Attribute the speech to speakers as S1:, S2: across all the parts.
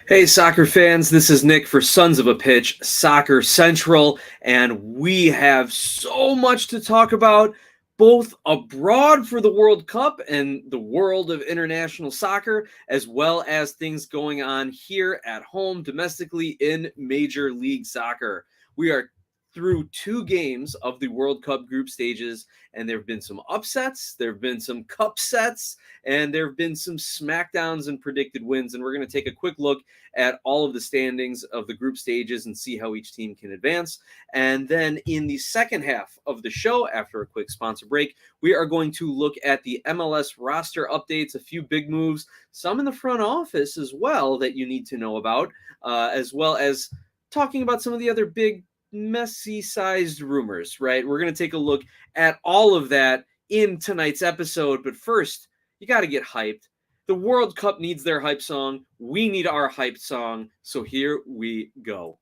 S1: Hey, soccer fans, this is Nick for Sons of a Pitch, Soccer Central, and we have so much to talk about, both abroad for the World Cup and the world of international soccer, as well as things going on here at home domestically in Major League Soccer. We are through two games of the World Cup group stages, and there have been some upsets, there have been some cup sets, and there have been some smackdowns and predicted wins, and we're going to take a quick look at all of the standings of the group stages and see how each team can advance. And then in the second half of the show, after a quick sponsor break, we are going to look at the MLS roster updates, a few big moves, some in the front office as well that you need to know about, as well as talking about some of the other big Messi-sized rumors, right? We're going to take a look at all of that in tonight's episode. But first, you got to get hyped. The World Cup needs their hype song. We need our hype song. So here we go.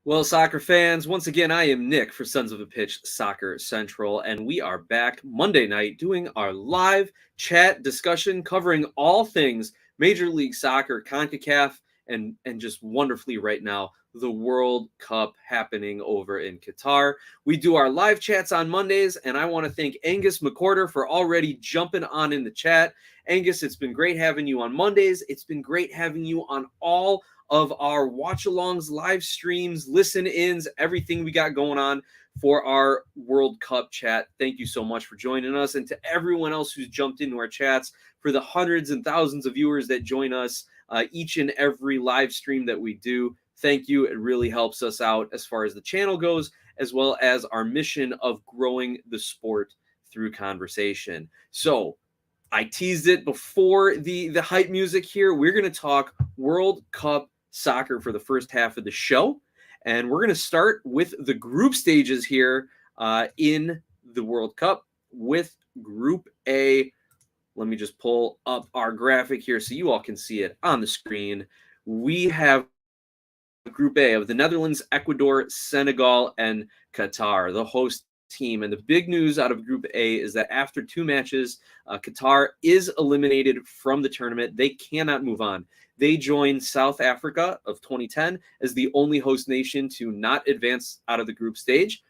S1: Well, soccer fans, once again, I am Nick for Sons of a Pitch Soccer Central, and we are back Monday night doing our live chat discussion covering all things Major League Soccer, Concacaf, and just wonderfully right now, the World Cup happening over in Qatar. We do our live chats on Mondays, and I want to thank Angus McCorder for already jumping on in the chat. Angus, it's been great having you on Mondays. It's been great having you on all of our watch-alongs, live streams, listen-ins, everything we got going on for our World Cup chat. Thank you so much for joining us, and to everyone else who's jumped into our chats, for the hundreds and thousands of viewers that join us each and every live stream that we do. Thank you. It really helps us out as far as the channel goes, as well as our mission of growing the sport through conversation. So I teased it before the hype music here. We're going to talk World Cup soccer for the first half of the show, and we're going to start with the group stages here in the World Cup with Group A. Let me just pull up our graphic here so you all can see it on the screen. We have Group A of the Netherlands, Ecuador, Senegal, and Qatar, the host team. And the big news out of Group A is that after two matches, Qatar is eliminated from the tournament. They cannot move on. They joined South Africa of 2010 as the only host nation to not advance out of the group stage.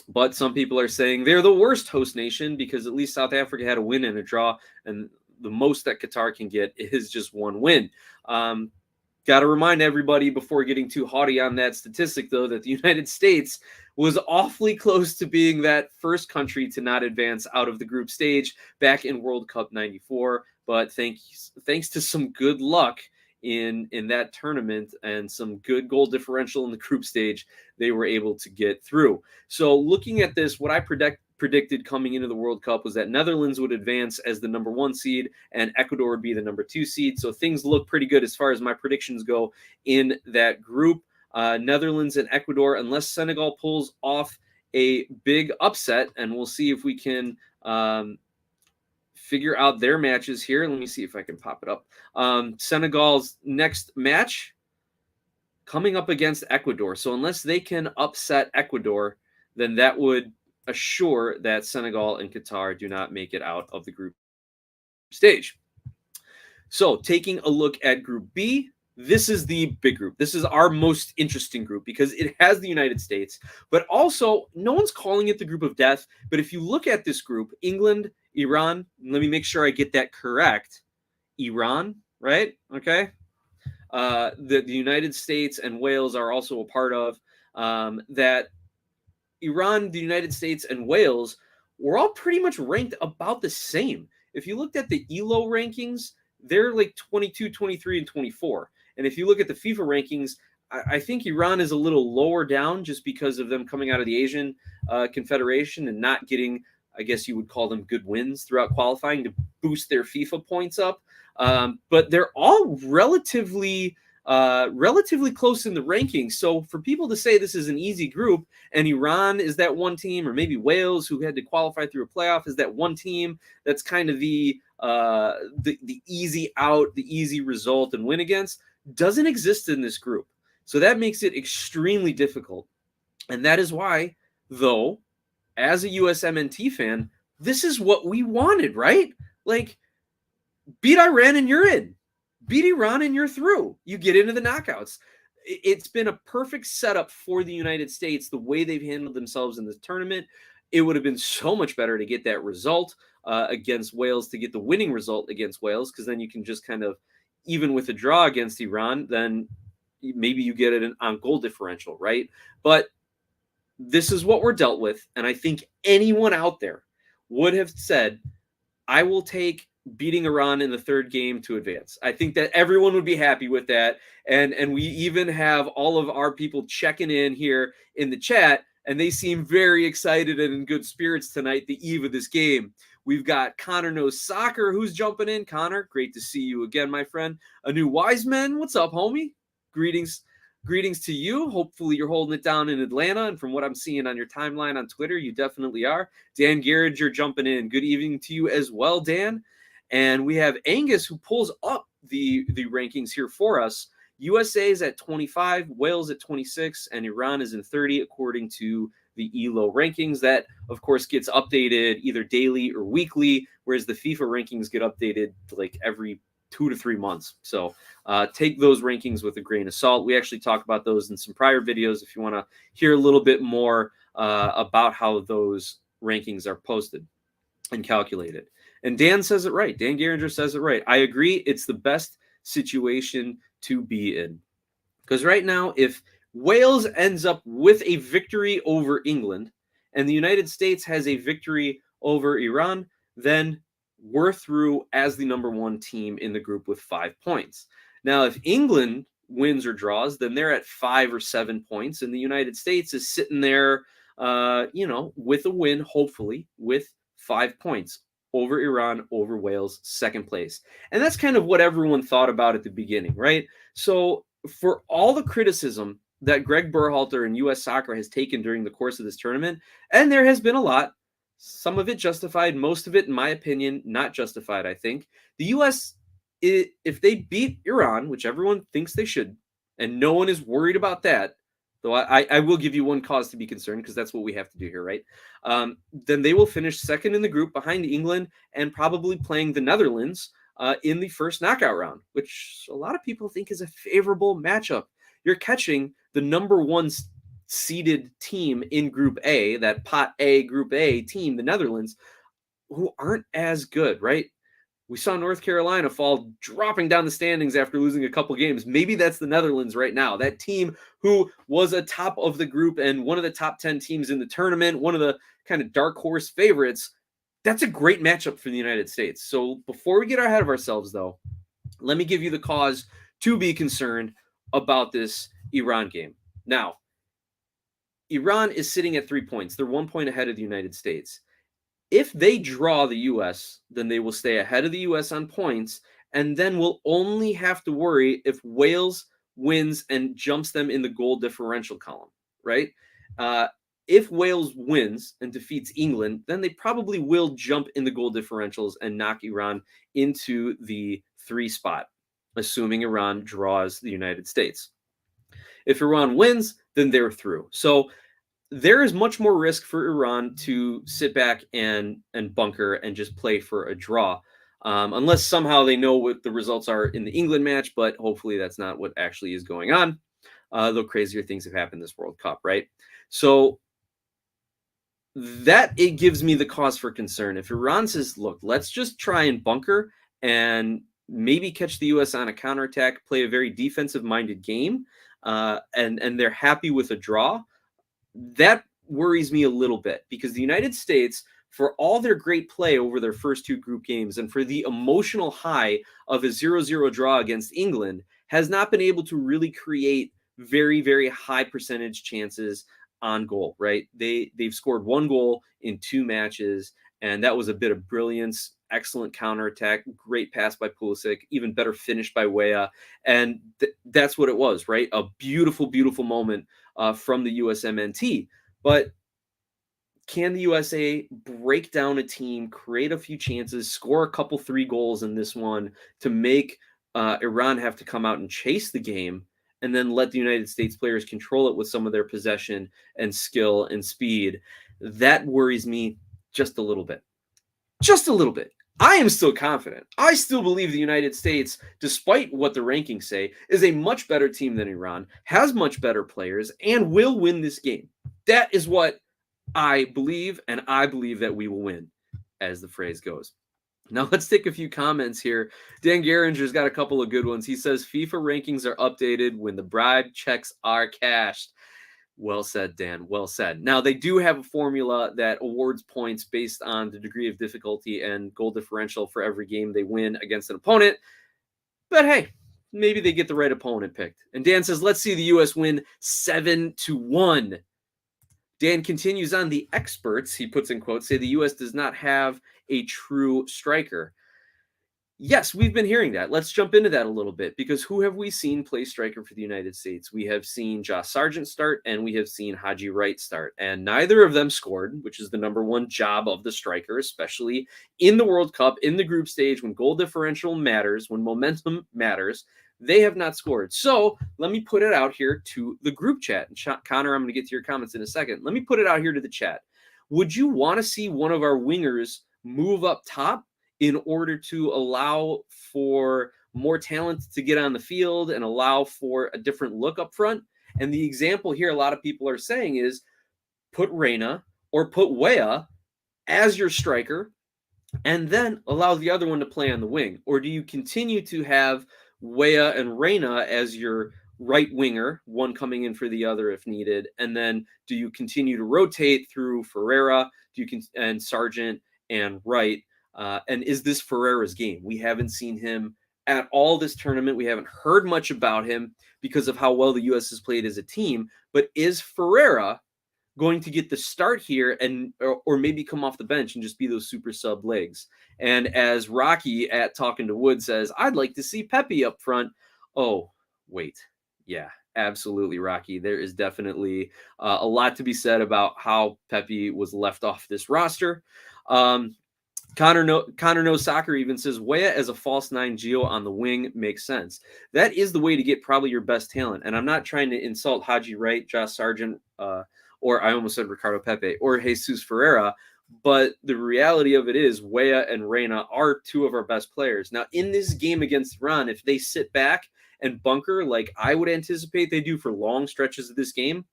S1: But some people are saying they're the worst host nation because at least South Africa had a win and a draw, and the most that Qatar can get is just one win. Got to remind everybody before getting too haughty on that statistic, though, that the United States was awfully close to being that first country to not advance out of the group stage back in World Cup 94. But thanks to some good luck in that tournament and some good goal differential in the group stage, they were able to get through. So looking at this, what I predicted coming into the World Cup was that Netherlands would advance as the number 1 seed and Ecuador would be the number 2 seed. So things look pretty good as far as my predictions go in that group. Netherlands and Ecuador, unless Senegal pulls off a big upset, and we'll see if we can figure out their matches here. Let me see if I can pop it up. Senegal's next match coming up against Ecuador. So unless they can upset Ecuador, then that would assure that Senegal and Qatar do not make it out of the group stage. So taking a look at Group B, this is the big group. This is our most interesting group because it has the United States, but also no one's calling it the group of death. But if you look at this group, England, Iran, let me make sure I get that correct. Iran, right? Okay. The United States and Wales are also a part of that. Iran, the United States, and Wales were all pretty much ranked about the same. If you looked at the ELO rankings, they're like 22, 23, and 24. And if you look at the FIFA rankings, I think Iran is a little lower down just because of them coming out of the Asian Confederation and not getting, I guess you would call them, good wins throughout qualifying to boost their FIFA points up. But they're all relatively relatively close in the rankings. So for people to say this is an easy group and Iran is that one team, or maybe Wales, who had to qualify through a playoff, is that one team that's kind of the easy out, the easy result and win against, doesn't exist in this group. So that makes it extremely difficult. And that is why, though, as a USMNT fan, this is what we wanted, right? Like, beat Iran and you're in. Beat Iran and you're through. You get into the knockouts. It's been a perfect setup for the United States, the way they've handled themselves in this tournament. It would have been so much better to get that result against Wales, to get the winning result against Wales, because then you can just kind of, even with a draw against Iran, then maybe you get it on goal differential, right? But this is what we're dealt with. And I think anyone out there would have said, I will take beating Iran in the third game to advance. I think that everyone would be happy with that. And we even have all of our people checking in here in the chat, and they seem very excited and in good spirits tonight, the eve of this game. We've got Connor Knows Soccer who's jumping in. Connor, great to see you again, my friend. A new Wiseman, what's up, homie? Greetings to you. Hopefully you're holding it down in Atlanta, and from what I'm seeing on your timeline on Twitter, you definitely are. Dan Garriger jumping in. Good evening to you as well, Dan. And we have Angus, who pulls up the rankings here for us. USA is at 25, Wales at 26, and Iran is in 30, according to the ELO rankings. That, of course, gets updated either daily or weekly, whereas the FIFA rankings get updated like every 2 to 3 months. So take those rankings with a grain of salt. We actually talk about those in some prior videos if you want to hear a little bit more about how those rankings are posted and calculated. And Dan says it right. Dan Garringer says it right. I agree. It's the best situation to be in. Because right now, if Wales ends up with a victory over England and the United States has a victory over Iran, then we're through as the number one team in the group with 5 points. Now, if England wins or draws, then they're at 5 or 7 points, and the United States is sitting there, with a win, hopefully, with 5 points over Iran, over Wales, second place. And that's kind of what everyone thought about at the beginning, right? So for all the criticism that Greg Berhalter and U.S. Soccer has taken during the course of this tournament, and there has been a lot, some of it justified, most of it, in my opinion, not justified, I think. The U.S., if they beat Iran, which everyone thinks they should, and no one is worried about that, though I will give you one cause to be concerned, because that's what we have to do here, right? Then they will finish second in the group behind England and probably playing the Netherlands in the first knockout round, which a lot of people think is a favorable matchup. You're catching the number one seeded team in Group A, that Pot A, Group A team, the Netherlands, who aren't as good, right? We saw North Carolina fall dropping down the standings after losing a couple games. Maybe that's the Netherlands right now. That team who was a top of the group and one of the top 10 teams in the tournament, one of the kind of dark horse favorites. That's a great matchup for the United States. So before we get ahead of ourselves, though, let me give you the cause to be concerned about this Iran game. Now, Iran is sitting at 3 points. They're 1 point ahead of the United States. If they draw the U.S., then they will stay ahead of the U.S. on points, and then we'll only have to worry if Wales wins and jumps them in the goal differential column, right? If Wales wins and defeats England, then they probably will jump in the goal differentials and knock Iran into the 3 spot, assuming Iran draws the United States. If Iran wins, then they're through. So there is much more risk for Iran to sit back and bunker and just play for a draw, unless somehow they know what the results are in the England match, but hopefully that's not what actually is going on, though crazier things have happened this World Cup, right? So that it gives me the cause for concern. If Iran says, look, let's just try and bunker and maybe catch the U.S. on a counterattack, play a very defensive-minded game, and they're happy with a draw, that worries me a little bit, because the United States, for all their great play over their first 2 group games and for the emotional high of a 0-0 draw against England, has not been able to really create very, very high percentage chances on goal, right? They've scored 1 goal in 2 matches, and that was a bit of brilliance excellent counterattack, great pass by Pulisic, even better finish by Weah. And that's what it was, right? A beautiful, beautiful moment from the USMNT. But can the USA break down a team, create a few chances, score a couple 3 goals in this one to make Iran have to come out and chase the game, and then let the United States players control it with some of their possession and skill and speed? That worries me just a little bit. Just a little bit. I am still confident. I still believe the United States, despite what the rankings say, is a much better team than Iran, has much better players, and will win this game. That is what I believe, and I believe that we will win, as the phrase goes. Now let's take a few comments here. Dan Geringer's got a couple of good ones. He says FIFA rankings are updated when the bribe checks are cashed. Well said, Dan. Well said. Now, they do have a formula that awards points based on the degree of difficulty and goal differential for every game they win against an opponent. But hey, maybe they get the right opponent picked. And Dan says, let's see the U.S. win 7-1. Dan continues on. The experts, he puts in quotes, say the U.S. does not have a true striker. Yes, we've been hearing that. Let's jump into that a little bit, because who have we seen play striker for the United States? We have seen Josh Sargent start, and we have seen Haji Wright start, and neither of them scored, which is the number one job of the striker, especially in the World Cup, in the group stage, when goal differential matters, when momentum matters. They have not scored. So let me put it out here to the group chat. And Connor, I'm going to get to your comments in a second. Let me put it out here to the chat. Would you want to see one of our wingers move up top in order to allow for more talent to get on the field and allow for a different look up front? And the example here a lot of people are saying is put Reyna or put Weah as your striker and then allow the other one to play on the wing. Or do you continue to have Weah and Reyna as your right winger, one coming in for the other if needed, and then do you continue to rotate through Ferreira and Sargent and Wright? And is this Ferreira's game? We haven't seen him at all this tournament. We haven't heard much about him because of how well the U.S. has played as a team. But is Ferreira going to get the start here and or maybe come off the bench and just be those super sub legs? And as Rocky at Talking to Wood says, I'd like to see Pepe up front. Oh, wait. Yeah, absolutely, Rocky. There is definitely a lot to be said about how Pepe was left off this roster. Connor Knows Soccer even says Weah as a false nine, Gio on the wing makes sense. That is the way to get probably your best talent. And I'm not trying to insult Haji Wright, Josh Sargent, or I almost said Ricardo Pepe, or Jesus Ferreira. But the reality of it is Weah and Reyna are two of our best players. Now, in this game against Iran, if they sit back and bunker like I would anticipate they do for long stretches of this game,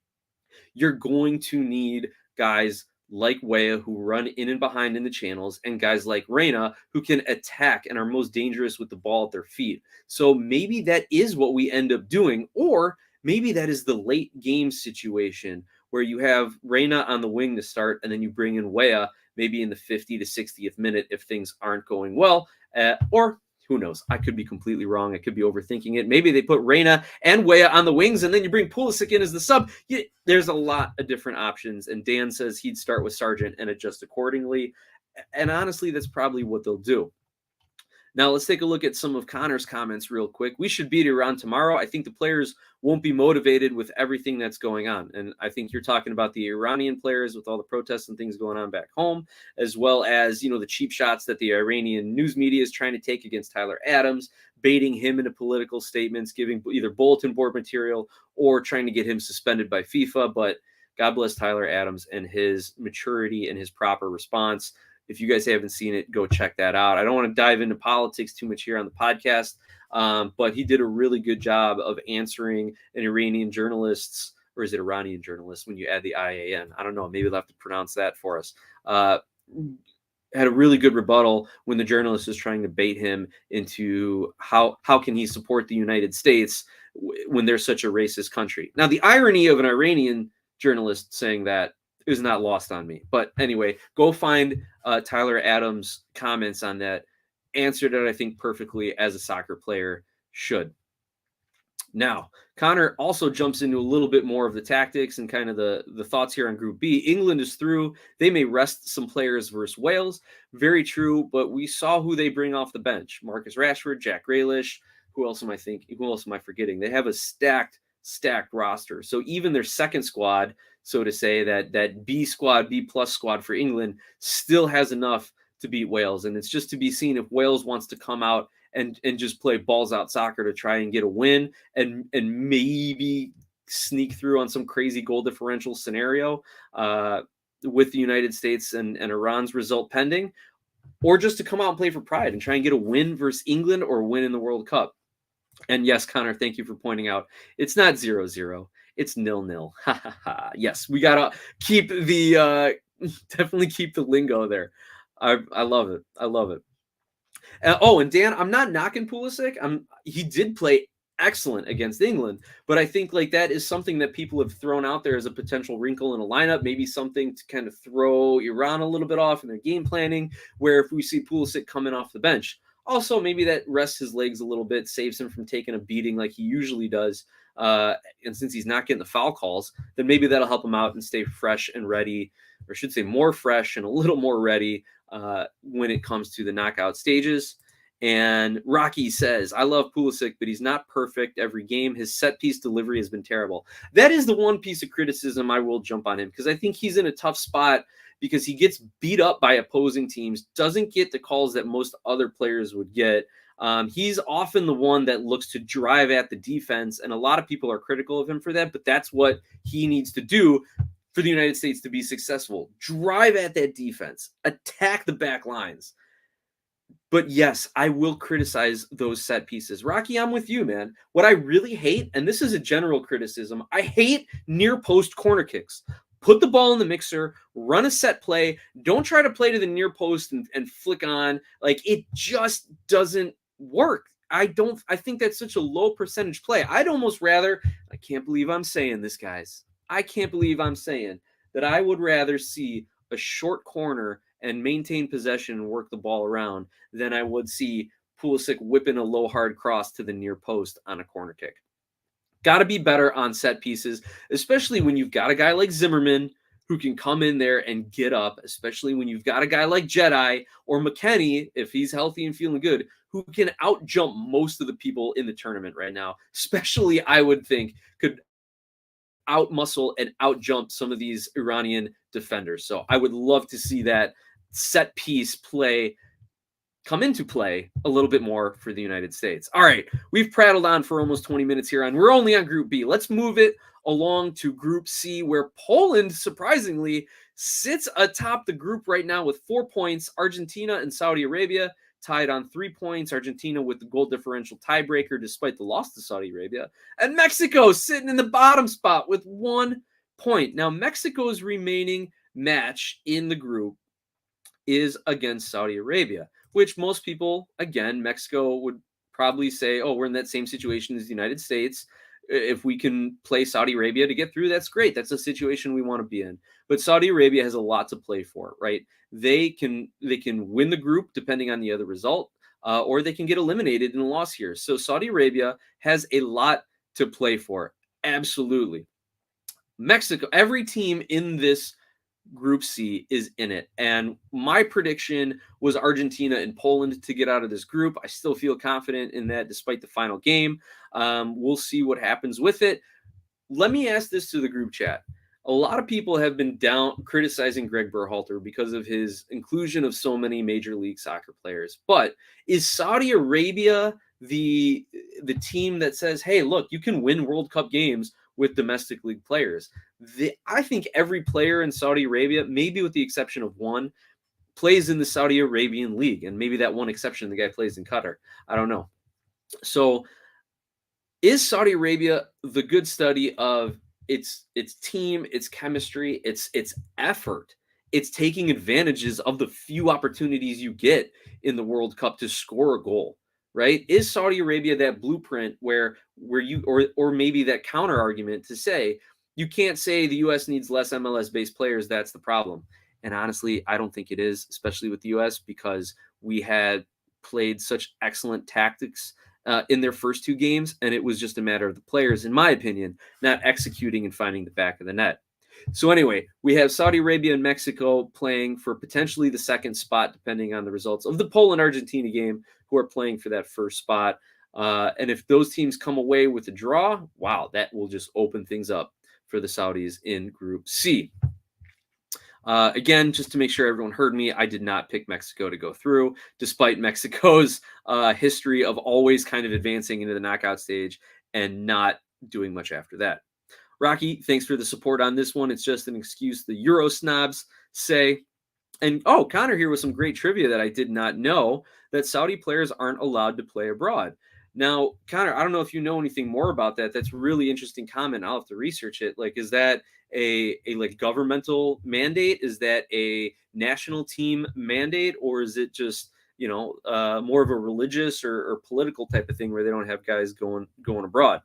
S1: you're going to need guys like Weah who run in and behind in the channels, and guys like Reyna who can attack and are most dangerous with the ball at their feet. So maybe that is what we end up doing, or maybe that is the late game situation where you have Reyna on the wing to start, and then you bring in Weah maybe in the 50 to 60th minute if things aren't going well, or who knows? I could be completely wrong. I could be overthinking it. Maybe they put Reyna and Weah on the wings, and then you bring Pulisic in as the sub. There's a lot of different options, and Dan says he'd start with Sargent and adjust accordingly. And honestly, that's probably what they'll do. Now, let's take a look at some of Connor's comments real quick. We should beat Iran tomorrow. I think the players won't be motivated with everything that's going on. And I think you're talking about the Iranian players with all the protests and things going on back home, as well as, the cheap shots that the Iranian news media is trying to take against Tyler Adams, baiting him into political statements, giving either bulletin board material or trying to get him suspended by FIFA. But God bless Tyler Adams and his maturity and his proper response. If you guys haven't seen it, go check that out. I don't want to dive into politics too much here on the podcast, but he did a really good job of answering an Iranian journalist's, or is it Iranian journalist when you add the IAN? I don't know. Maybe they'll have to pronounce that for us. Had a really good rebuttal when the journalist was trying to bait him into how can he support the United States when they're such a racist country. Now, the irony of an Iranian journalist saying that is not lost on me. But anyway, go find Tyler Adams' comments on that. Answered it, I think, perfectly as a soccer player should. Now, Connor also jumps into a little bit more of the tactics and kind of the thoughts here on Group B. England is through. They may rest some players versus Wales. Very true, but we saw who they bring off the bench. Marcus Rashford, Jack Grealish. Who else am I forgetting? They have a stacked roster. So even their second squad, so to say, that B squad, B plus squad for England still has enough to beat Wales. And it's just to be seen if Wales wants to come out and just play balls out soccer to try and get a win and maybe sneak through on some crazy goal differential scenario with the United States and Iran's result pending, or just to come out and play for pride and try and get a win versus England or win in the World Cup. And yes, Connor, thank you for pointing out it's not 0-0. It's 0-0. Yes, we gotta keep the definitely keep the lingo there. I love it. I love it. And Dan, I'm not knocking Pulisic. He did play excellent against England, but I think like that is something that people have thrown out there as a potential wrinkle in a lineup, maybe something to kind of throw Iran a little bit off in their game planning, where if we see Pulisic coming off the bench, also maybe that rests his legs a little bit, saves him from taking a beating like he usually does. And since he's not getting the foul calls, then maybe that'll help him out and stay fresh and ready, or I should say more fresh and a little more ready when it comes to the knockout stages. And Rocky says, I love Pulisic, but he's not perfect every game. His set piece delivery has been terrible. That is the one piece of criticism I will jump on him, because I think he's in a tough spot because he gets beat up by opposing teams, doesn't get the calls that most other players would get. He's often the one that looks to drive at the defense, and a lot of people are critical of him for that, but that's what he needs to do for the United States to be successful. Drive at that defense, attack the back lines. But yes, I will criticize those set pieces. Rocky, I'm with you, man. What I really hate, and this is a general criticism, I hate near post corner kicks. Put the ball in the mixer, run a set play. Don't try to play to the near post and flick on. Like, it just doesn't work. I think that's such a low percentage play. I'd almost rather, I can't believe I'm saying this, guys. I can't believe I'm saying that I would rather see a short corner and maintain possession and work the ball around than I would see Pulisic whipping a low hard cross to the near post on a corner kick. Got to be better on set pieces, especially when you've got a guy like Zimmerman who can come in there and get up, especially when you've got a guy like Jedi or McKennie, if he's healthy and feeling good, who can out jump most of the people in the tournament right now, especially I would think could out muscle and out jump some of these Iranian defenders. So I would love to see that set piece play come into play a little bit more for the United States. All right, we've prattled on for almost 20 minutes here, and we're only on Group B. Let's move it along to Group C, where Poland, surprisingly, sits atop the group right now with 4 points. Argentina and Saudi Arabia tied on 3 points. Argentina with the goal differential tiebreaker despite the loss to Saudi Arabia. And Mexico sitting in the bottom spot with 1 point. Now, Mexico's remaining match in the group is against Saudi Arabia, which most people, again, Mexico would probably say, oh, we're in that same situation as the United States. If we can play Saudi Arabia to get through, that's great. That's a situation we want to be in. But Saudi Arabia has a lot to play for, right? They can win the group depending on the other result, or they can get eliminated in a loss here. So Saudi Arabia has a lot to play for. Absolutely. Mexico, every team in this Group C is in it. And my prediction was Argentina and Poland to get out of this group. I still feel confident in that despite the final game. We'll see what happens with it. Let me ask this to the group chat. A lot of people have been criticizing Greg Berhalter because of his inclusion of so many Major League Soccer players. But is Saudi Arabia the team that says, hey, look, you can win World Cup games with domestic league players? I think every player in Saudi Arabia, maybe with the exception of one, plays in the Saudi Arabian league. And maybe that one exception, the guy plays in Qatar. I don't know. So is Saudi Arabia the good study of its team, its chemistry, its effort? It's taking advantages of the few opportunities you get in the World Cup to score a goal, right? Is Saudi Arabia that blueprint where you or maybe that counter argument to say you can't say the US needs less MLS based players, that's the problem. And honestly, I don't think it is, especially with the US, because we had played such excellent tactics in their first 2 games, and it was just a matter of the players, in my opinion, not executing and finding the back of the net. So anyway, we have Saudi Arabia and Mexico playing for potentially the second spot, depending on the results of the Poland-Argentina game, who are playing for that first spot. And if those teams come away with a draw, wow, that will just open things up for the Saudis in Group C. Again, just to make sure everyone heard me, I did not pick Mexico to go through, despite Mexico's history of always kind of advancing into the knockout stage and not doing much after that. Rocky, thanks for the support on this one. It's just an excuse the Euro snobs say. And Connor here with some great trivia that I did not know, that Saudi players aren't allowed to play abroad. Now, Connor, I don't know if you know anything more about that. That's a really interesting comment. I'll have to research it. Like, is that a like governmental mandate? Is that a national team mandate, or is it just more of a religious or political type of thing where they don't have guys going abroad?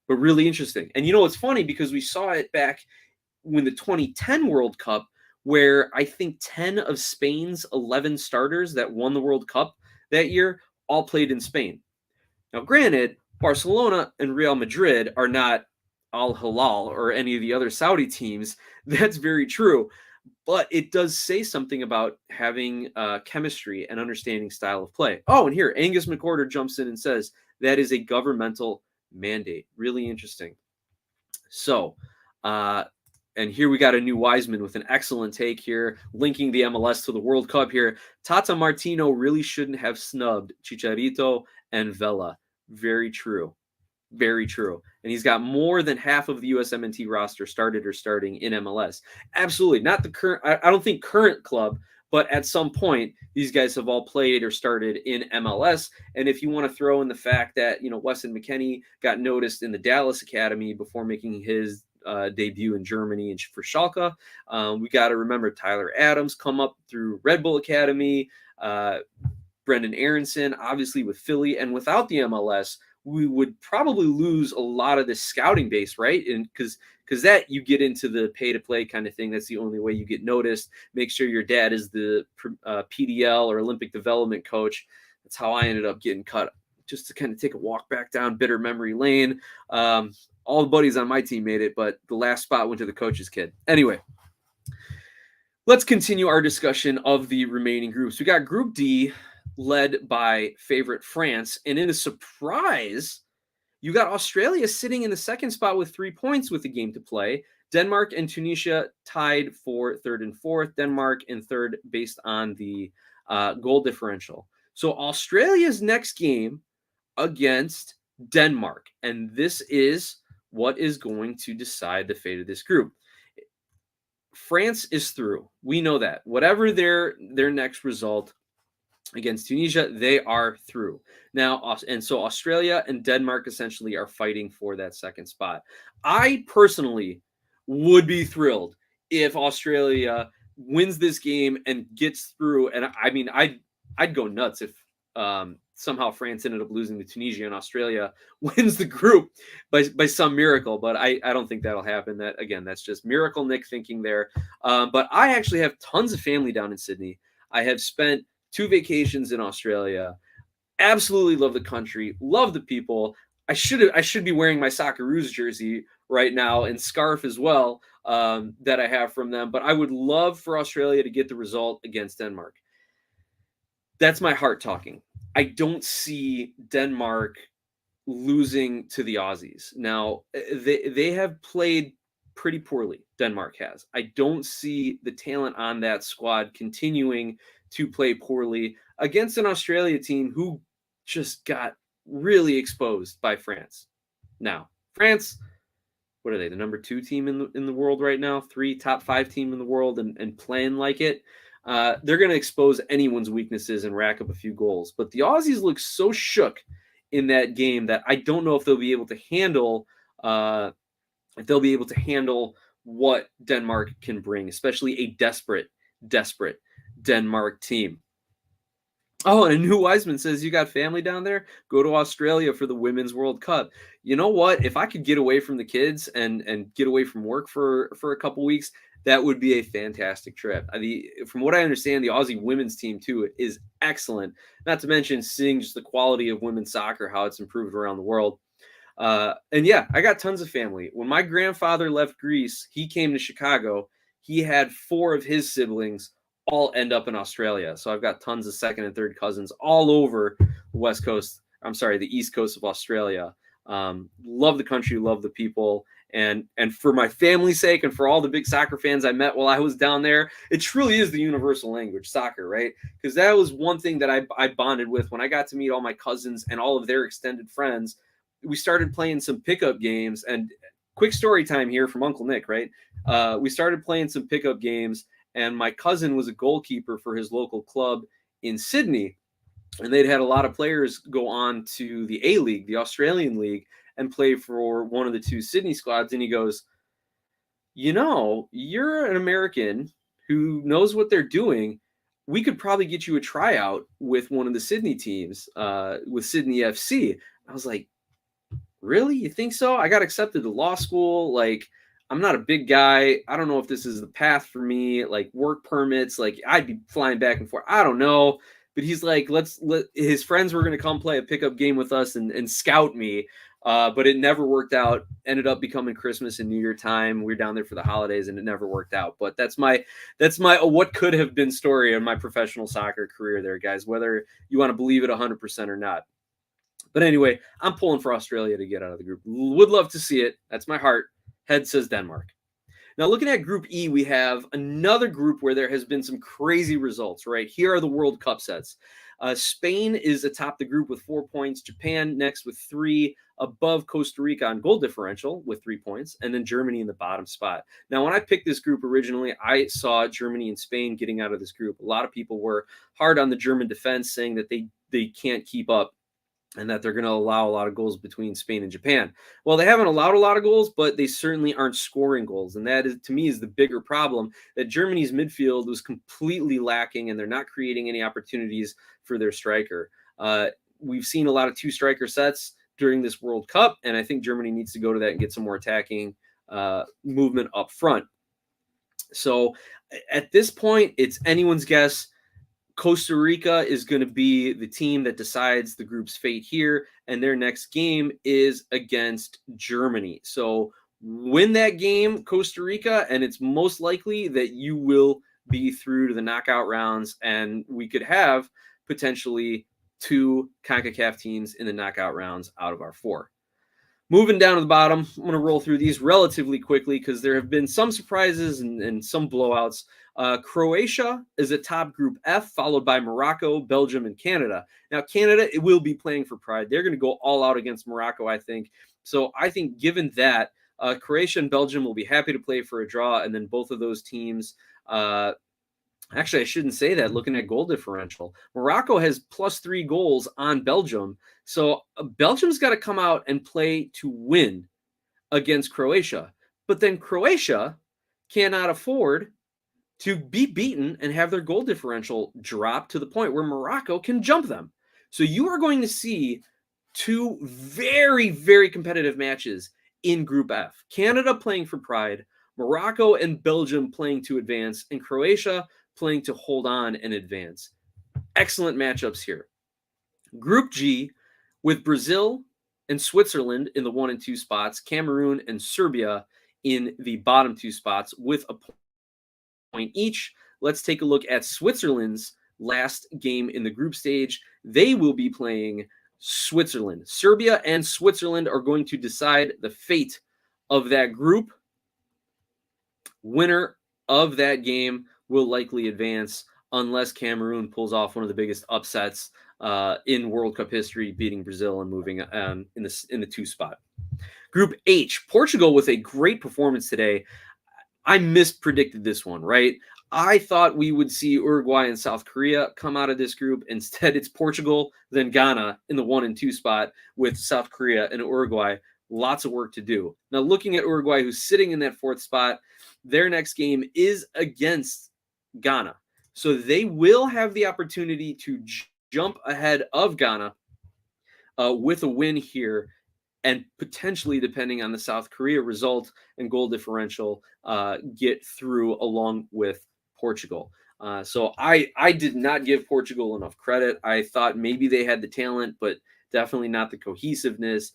S1: But really interesting. And it's funny because we saw it back when the 2010 World Cup, where I think 10 of Spain's 11 starters that won the World Cup that year all played in Spain. Now, granted, Barcelona and Real Madrid are not Al Hilal or any of the other Saudi teams. That's very true. But it does say something about having chemistry and understanding style of play. Oh, and here, Angus McCorder jumps in and says that is a governmental mandate. Really interesting. So, and here we got a new Wiseman with an excellent take here, linking the MLS to the World Cup here. Tata Martino really shouldn't have snubbed Chicharito and Vela. Very true. Very true. And he's got more than half of the USMNT roster started or starting in MLS. Absolutely. Not the current, I don't think current club, but at some point, these guys have all played or started in MLS. And if you want to throw in the fact that, Weston McKennie got noticed in the Dallas Academy before making his debut in Germany and for Schalke, we got to remember Tyler Adams come up through Red Bull Academy, Brendan Aronson, obviously with Philly, and without the MLS, we would probably lose a lot of this scouting base, right? And because that you get into the pay-to-play kind of thing. That's the only way you get noticed. Make sure your dad is the PDL or Olympic development coach. That's how I ended up getting cut, just to kind of take a walk back down bitter memory lane. All the buddies on my team made it, but the last spot went to the coach's kid. Anyway, let's continue our discussion of the remaining groups. We got Group D, led by favorite France. And in a surprise, you got Australia sitting in the second spot with 3 points with the game to play. Denmark and Tunisia tied for third and fourth. Denmark in third based on the goal differential. So Australia's next game against Denmark. And this is what is going to decide the fate of this group. France is through. We know that. Whatever their next result against Tunisia, they are through. Now, and so Australia and Denmark essentially are fighting for that second spot. I personally would be thrilled if Australia wins this game and gets through. And I mean, I'd go nuts if somehow France ended up losing to Tunisia and Australia wins the group by some miracle. But I don't think that'll happen. That, again, that's just miracle Nick thinking there. But I actually have tons of family down in Sydney. I have spent 2 vacations in Australia. Absolutely love the country. Love the people. I should be wearing my Socceroos jersey right now and scarf as well that I have from them. But I would love for Australia to get the result against Denmark. That's my heart talking. I don't see Denmark losing to the Aussies. Now, they have played pretty poorly. Denmark has. I don't see the talent on that squad continuing to play poorly against an Australia team who just got really exposed by France. Now, France, what are they? The number 2 team in the world right now, 3 top 5 team in the world, and playing like it. They're going to expose anyone's weaknesses and rack up a few goals. But the Aussies look so shook in that game that I don't know if they'll be able to handle what Denmark can bring, especially a desperate Denmark team. Oh, and a new Wiseman says, you got family down there? Go to Australia for the Women's World Cup. You know what? If I could get away from the kids and get away from work for a couple weeks, That would be a fantastic trip. From what I understand, the Aussie women's team too is excellent. Not to mention seeing just the quality of women's soccer, how it's improved around the world. And yeah, I got tons of family. When my grandfather left Greece, he came to Chicago. He had 4 of his siblings all end up in Australia. So I've got tons of second and third cousins all over the West Coast. I'm sorry, the East Coast of Australia. Love the country, love the people. And for my family's sake and for all the big soccer fans I met while I was down there, it truly is the universal language, soccer, right? Because that was one thing that I bonded with when I got to meet all my cousins and all of their extended friends. We started playing some pickup games, and quick story time here from Uncle Nick, right? We started playing some pickup games, and my cousin was a goalkeeper for his local club in Sydney, and they'd had a lot of players go on to the A-League, the Australian League, and play for one of the 2 Sydney squads. And he goes, you're an American who knows what they're doing. We could probably get you a tryout with one of the Sydney teams, with Sydney FC. I was like, really? You think so? I got accepted to law school. Like, I'm not a big guy. I don't know if this is the path for me. Like, work permits, like I'd be flying back and forth. I don't know. But he's like, his friends were going to come play a pickup game with us and scout me. But it never worked out. Ended up becoming Christmas and New Year time. We were down there for the holidays, and it never worked out. But that's my what could have been story of my professional soccer career there, guys, whether you want to believe it 100% or not. But anyway, I'm pulling for Australia to get out of the group. Would love to see it. That's my heart. Head says Denmark. Now, looking at Group E, we have another group where there has been some crazy results, right? Here are the World Cup sets. Spain is atop the group with 4 points. Japan next with 3, above Costa Rica on goal differential with 3 points, and then Germany in the bottom spot. Now, when I picked this group originally, I saw Germany and Spain getting out of this group. A lot of people were hard on the German defense, saying that they can't keep up and that they're going to allow a lot of goals between Spain and Japan. Well, they haven't allowed a lot of goals, but they certainly aren't scoring goals. And that is, to me, is the bigger problem, that Germany's midfield was completely lacking, and they're not creating any opportunities for their striker. We've seen a lot of 2-striker sets during this World Cup, and I think Germany needs to go to that and get some more attacking movement up front. So at this point, it's anyone's guess. Costa Rica is going to be the team that decides the group's fate here, and their next game is against Germany. So win that game, Costa Rica, and it's most likely that you will be through to the knockout rounds, and we could have potentially 2 Concacaf teams in the knockout rounds out of our 4. Moving down to the bottom, I'm going to roll through these relatively quickly because there have been some surprises and some blowouts. Croatia is atop Group F, followed by Morocco, Belgium, and Canada. Now, Canada, it will be playing for pride. They're going to go all out against Morocco, I think. So I think given that, Croatia and Belgium will be happy to play for a draw, and then both of those teams actually, I shouldn't say that. Looking at goal differential, Morocco has +3 goals on Belgium. So Belgium's got to come out and play to win against Croatia. But then Croatia cannot afford to be beaten and have their goal differential drop to the point where Morocco can jump them. So you are going to see 2 very, very competitive matches in Group F. Canada playing for pride, Morocco and Belgium playing to advance, and Croatia playing to hold on and advance. Excellent matchups here. Group G, with Brazil and Switzerland in the 1 and 2 spots, Cameroon and Serbia in the bottom 2 spots with a point each. Let's take a look at Switzerland's last game in the group stage. They will be playing Switzerland. Serbia and Switzerland are going to decide the fate of that group. Winner of that game will likely advance unless Cameroon pulls off one of the biggest upsets in World Cup history, beating Brazil and moving in the 2 spot. Group H, Portugal with a great performance today. I mispredicted this one, right? I thought we would see Uruguay and South Korea come out of this group. Instead, it's Portugal, then Ghana in the 1 and 2 spot with South Korea and Uruguay. Lots of work to do. Now, looking at Uruguay, who's sitting in that 4th spot, their next game is against Ghana. So they will have the opportunity to jump ahead of Ghana with a win here and potentially, depending on the South Korea result and goal differential, get through along with Portugal. So I did not give Portugal enough credit. I thought maybe they had the talent, but definitely not the cohesiveness.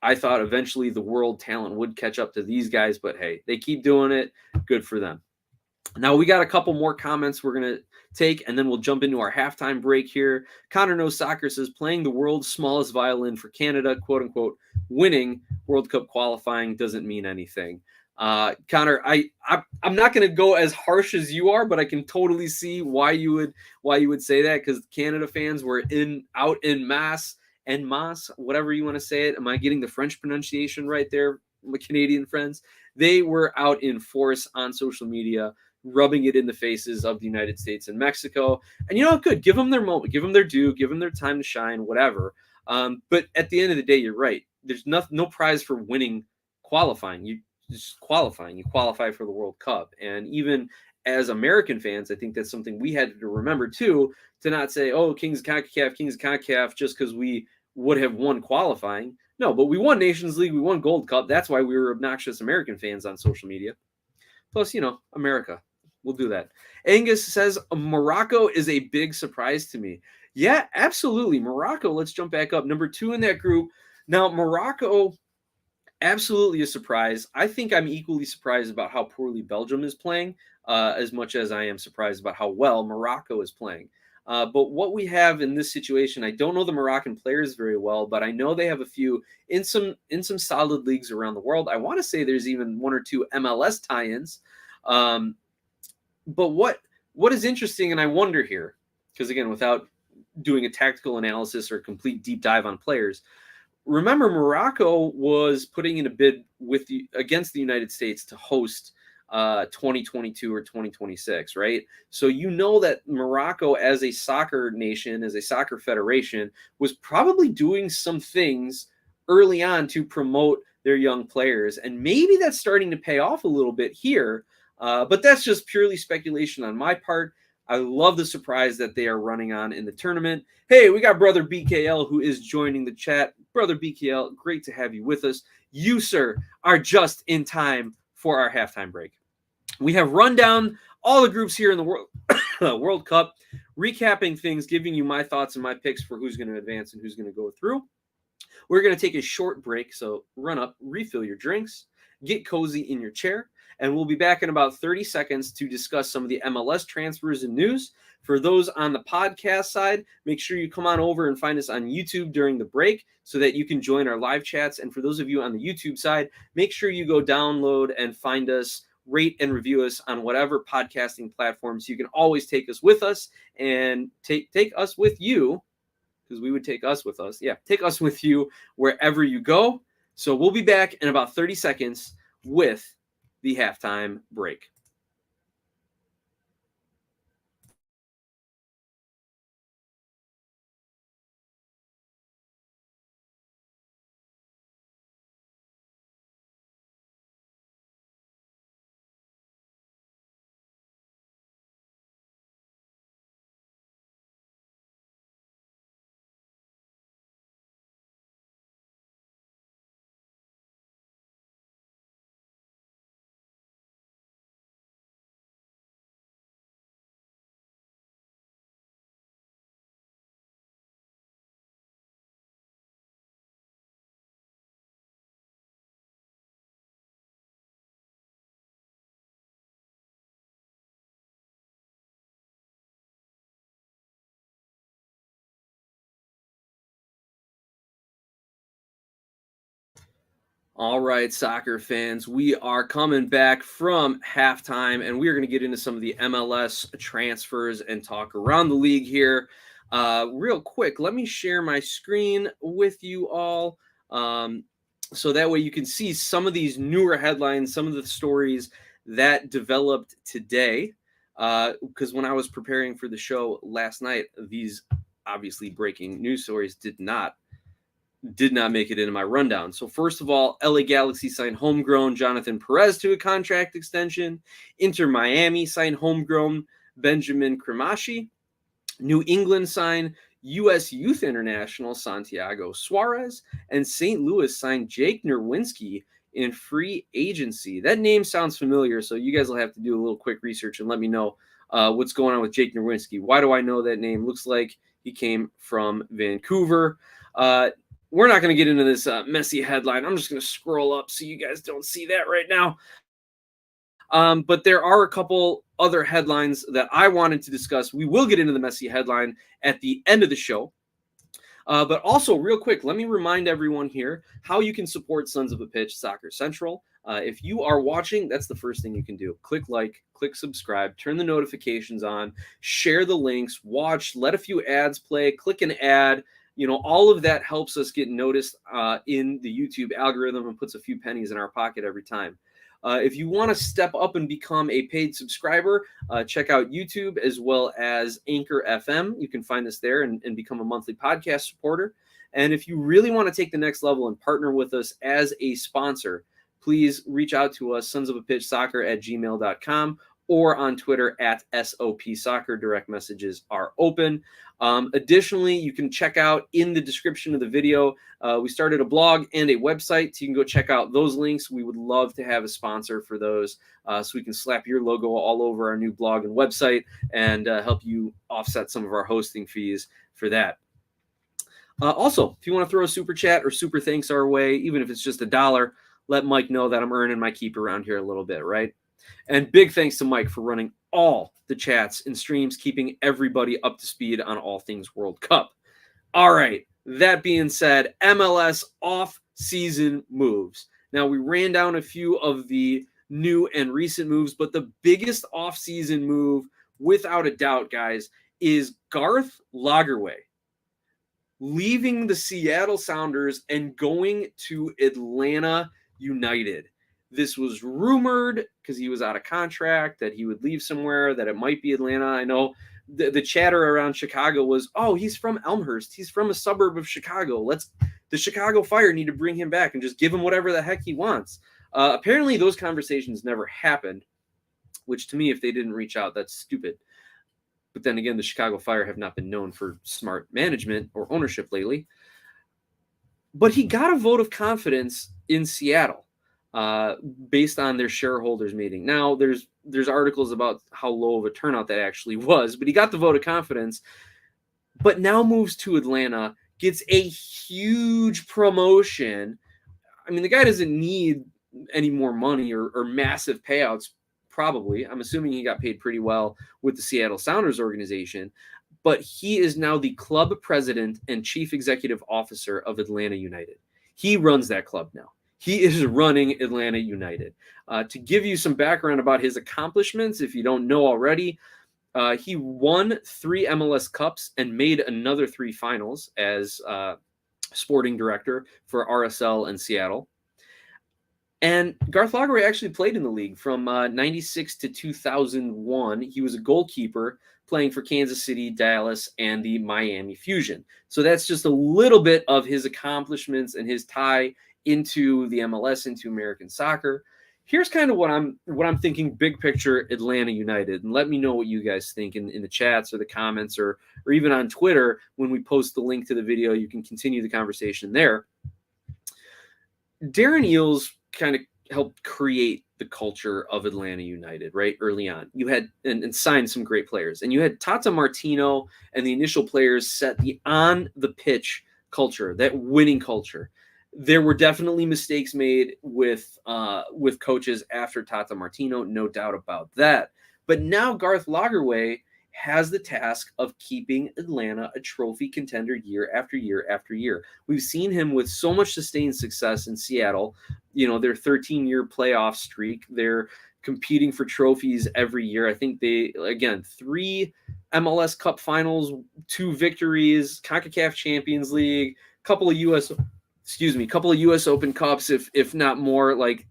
S1: I thought eventually the world talent would catch up to these guys, but hey, they keep doing it. Good for them. Now we got a couple more comments we're going to take, and then we'll jump into our halftime break here. Connor Knows Soccer says, playing the world's smallest violin for Canada, quote unquote, winning World Cup qualifying doesn't mean anything. Connor, I'm not going to go as harsh as you are, but I can totally see why you would say that, because Canada fans were out in mass, whatever you want to say it. Am I getting the French pronunciation right there, my Canadian friends? They were out in force on social media, rubbing it in the faces of the United States and Mexico. And good. Give them their moment, give them their due, give them their time to shine, whatever. But at the end of the day, you're right. There's no prize for winning qualifying. You just qualifying. You qualify for the World Cup. And even as American fans, I think that's something we had to remember too, to not say, oh, Kings of Concacaf, just because we would have won qualifying. No, but we won Nations League, we won Gold Cup. That's why we were obnoxious American fans on social media. Plus, America. We'll do that. Angus says, Morocco is a big surprise to me. Yeah, absolutely. Morocco, let's jump back up. Number 2 in that group. Now, Morocco, absolutely a surprise. I think I'm equally surprised about how poorly Belgium is playing, as much as I am surprised about how well Morocco is playing. But what we have in this situation, I don't know the Moroccan players very well, but I know they have a few in some solid leagues around the world. I want to say there's even 1 or 2 MLS tie-ins. But what is interesting, and I wonder here, because again, without doing a tactical analysis or a complete deep dive on players, remember Morocco was putting in a bid against the United States to host 2022 or 2026, right? So that Morocco, as a soccer nation, as a soccer federation, was probably doing some things early on to promote their young players, and maybe that's starting to pay off a little bit here. But that's just purely speculation on my part. I love the surprise that they are running on in the tournament. Hey, we got Brother BKL who is joining the chat. Brother BKL, great to have you with us. You, sir, are just in time for our halftime break. We have run down all the groups here in the World Cup, recapping things, giving you my thoughts and my picks for who's going to advance and who's going to go through. We're going to take a short break, so run up, refill your drinks, get cozy in your chair, and we'll be back in about 30 seconds to discuss some of the MLS transfers and news. For those on the podcast side, make sure you come on over and find us on YouTube during the break so that you can join our live chats. And for those of you on the YouTube side, make sure you go download and find us, rate and review us on whatever podcasting platforms. You can always take us with us and take us with you, because we would take us with us. Yeah, take us with you wherever you go. So we'll be back in about 30 seconds with the halftime break. All right, soccer fans, we are coming back from halftime, and we are going to get into some of the MLS transfers and talk around the league here. Real quick, let me share my screen with you all, so that way you can see some of these newer headlines, some of the stories that developed today. Because when I was preparing for the show last night, these obviously breaking news stories did not make it into my rundown. So first of all, LA Galaxy signed homegrown Jonathan Perez to a contract extension. Inter Miami signed homegrown Benjamin Kremashi. New England signed U.S. Youth International Santiago Suarez, and St. Louis signed Jake Nerwinski in free agency. That name sounds familiar, so you guys will have to do a little quick research and let me know what's going on with Jake Nerwinski. Why do I know that name? Looks like he came from Vancouver. We're not going to get into this Messi headline. I'm just going to scroll up so you guys don't see that right now. But there are a couple other headlines that I wanted to discuss. We will get into the Messi headline at the end of the show. But also, real quick, let me remind everyone here how you can support Sons of a Pitch Soccer Central. If you are watching, that's the first thing you can do. Click like, click subscribe, turn the notifications on, share the links, watch, let a few ads play, click an ad. All of that helps us get noticed in the YouTube algorithm and puts a few pennies in our pocket every time. If you want to step up and become a paid subscriber, check out YouTube as well as Anchor FM. You can find us there and become a monthly podcast supporter. And if you really want to take the next level and partner with us as a sponsor, please reach out to us, sonsofapitchsoccer@gmail.com, or on Twitter @SOPsoccer. Direct messages are open. Additionally, you can check out in the description of the video, we started a blog and a website, so you can go check out those links. We would love to have a sponsor for those, so we can slap your logo all over our new blog and website and help you offset some of our hosting fees for that. Also, if you want to throw a super chat or super thanks our way, even if it's just $1, let Mike know that I'm earning my keep around here a little bit, right? And big thanks to Mike for running all the chats and streams, keeping everybody up to speed on all things World Cup. All right, that being said, MLS off-season moves. Now, we ran down a few of the new and recent moves, but the biggest off-season move, without a doubt, guys, is Garth Lagerwey leaving the Seattle Sounders and going to Atlanta United. This was rumored because he was out of contract that he would leave somewhere, that it might be Atlanta. I know the chatter around Chicago was, oh, he's from Elmhurst. He's from a suburb of Chicago. The Chicago Fire need to bring him back and just give him whatever the heck he wants. Apparently those conversations never happened, which to me, if they didn't reach out, that's stupid. But then again, the Chicago Fire have not been known for smart management or ownership lately. But he got a vote of confidence in Seattle based on their shareholders meeting. Now, there's articles about how low of a turnout that actually was, but he got the vote of confidence, but now moves to Atlanta, gets a huge promotion. I mean, the guy doesn't need any more money or massive payouts, probably. I'm assuming he got paid pretty well with the Seattle Sounders organization, but he is now the club president and chief executive officer of Atlanta United. He runs that club now. He is running Atlanta United. To give you some background about his accomplishments, if you don't know already, he won 3 MLS Cups and made another 3 finals as sporting director for RSL and Seattle. And Garth Lagerwey actually played in the league from 96 to 2001. He was a goalkeeper playing for Kansas City, Dallas, and the Miami Fusion. So that's just a little bit of his accomplishments and his tie into the MLS, into American soccer. Here's kind of what I'm thinking big picture Atlanta United. And let me know what you guys think in the chats or the comments or even on Twitter. When we post the link to the video, you can continue the conversation there. Darren Eales kind of helped create the culture of Atlanta United, right? Early on, you had and signed some great players, and you had Tata Martino and the initial players set the on the pitch culture, that winning culture. There were definitely mistakes made with coaches after Tata Martino, no doubt about that. But now Garth Lagerwey has the task of keeping Atlanta a trophy contender year after year after year. We've seen him with so much sustained success in Seattle. Their 13-year playoff streak. They're competing for trophies every year. I think they, again, 3 MLS Cup finals, 2 victories, Concacaf Champions League, couple of US Open Cups, if not more. Like,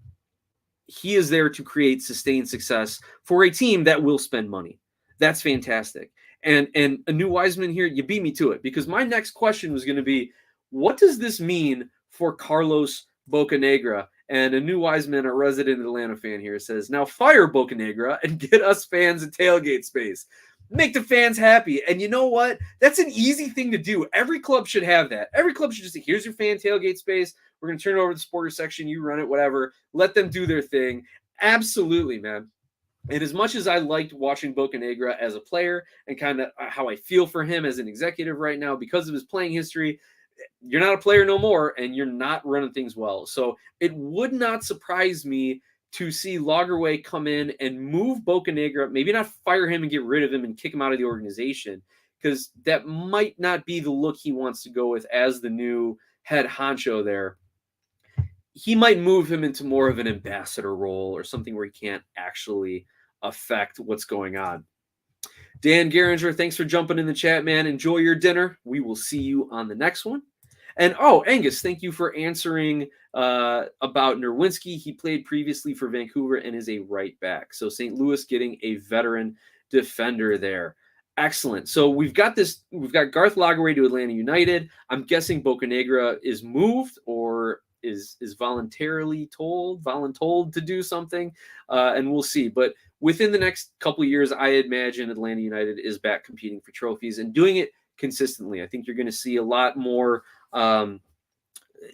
S1: he is there to create sustained success for a team that will spend money. That's fantastic. And a new Wiseman here, you beat me to it, because my next question was going to be, what does this mean for Carlos Bocanegra? And a new Wiseman, a resident Atlanta fan here, says, now fire Bocanegra and get us fans a tailgate space. Make the fans happy. And you know what? That's an easy thing to do. Every club should have that. Every club should just say, here's your fan tailgate space. We're going to turn it over to the supporter section. You run it, whatever. Let them do their thing. Absolutely, man. And as much as I liked watching Bocanegra as a player and kind of how I feel for him as an executive right now because of his playing history, you're not a player no more and you're not running things well. So it would not surprise me to see Lagerwey come in and move Bocanegra, maybe not fire him and get rid of him and kick him out of the organization, because that might not be the look he wants to go with as the new head honcho there. He might move him into more of an ambassador role or something where he can't actually affect what's going on. Dan Geringer, thanks for jumping in the chat, man. Enjoy your dinner. We will see you on the next one. And Angus, thank you for answering about Nerwinski. He played previously for Vancouver and is a right back. So St. Louis getting a veteran defender there. Excellent. So we've got Garth Lagerwey to Atlanta United. I'm guessing Bocanegra is moved or is voluntold to do something, and we'll see. But within the next couple of years, I imagine Atlanta United is back competing for trophies and doing it consistently. I think you're going to see a lot more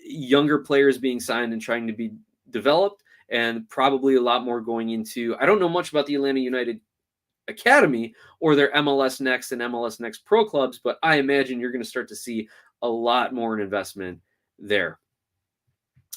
S1: younger players being signed and trying to be developed, and probably a lot more going into, I don't know much about the Atlanta United Academy or their MLS Next and MLS Next Pro clubs, but I imagine you're going to start to see a lot more in investment there.